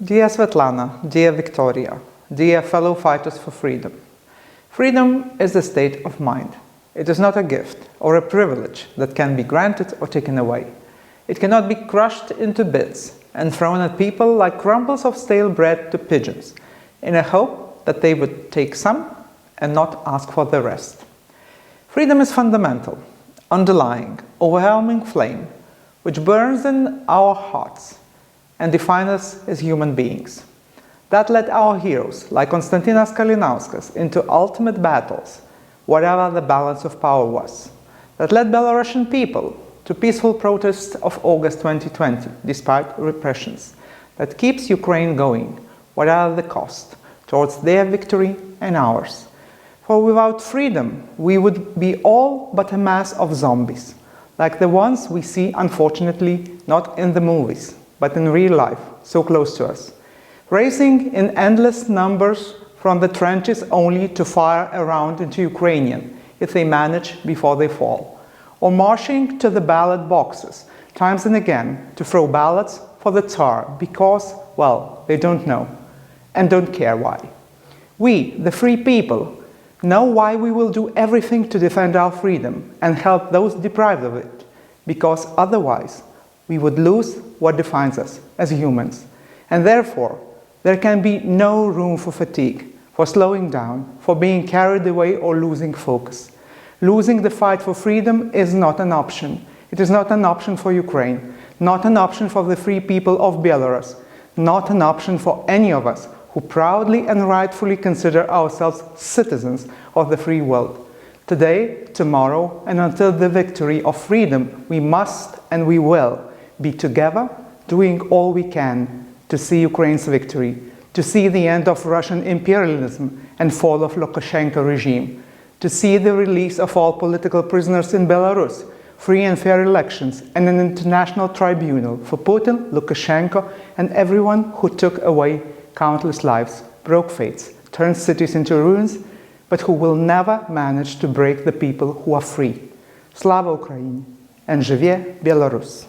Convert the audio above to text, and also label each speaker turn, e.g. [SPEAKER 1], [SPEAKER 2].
[SPEAKER 1] Dear Svetlana, dear Victoria, dear fellow fighters for freedom. Freedom is a state of mind. It is not a gift or a privilege that can be granted or taken away. It cannot be crushed into bits and thrown at people like crumbles of stale bread to pigeons, in a hope that they would take some and not ask for the rest. Freedom is fundamental, underlying, overwhelming flame, which burns in our hearts and defines us as human beings. That led our heroes, like Konstantinas Kalinauskas, into ultimate battles, whatever the balance of power was. That led Belarusian people to peaceful protests of August 2020, despite repressions. That keeps Ukraine going, whatever the cost, towards their victory and ours. For without freedom, we would be all but a mass of zombies, like the ones we see, unfortunately, not in the movies, but in real life, so close to us. Racing in endless numbers from the trenches only to fire around into Ukrainian, if they manage before they fall. Or marching to the ballot boxes, times and again, to throw ballots for the Tsar, because, well, they don't know, and don't care why. We, the free people, know why we will do everything to defend our freedom and help those deprived of it, because otherwise we would lose what defines us as humans. And therefore, there can be no room for fatigue, for slowing down, for being carried away or losing focus. Losing the fight for freedom is not an option. It is not an option for Ukraine, not an option for the free people of Belarus, not an option for any of us who proudly and rightfully consider ourselves citizens of the free world. Today, tomorrow, and until the victory of freedom, we must and we will be together, doing all we can to see Ukraine's victory, to see the end of Russian imperialism and fall of Lukashenko regime, to see the release of all political prisoners in Belarus, free and fair elections, and an international tribunal for Putin, Lukashenko, and everyone who took away countless lives, broke faiths, turned cities into ruins, but who will never manage to break the people who are free. Slava Ukraini! And Живе Belarus!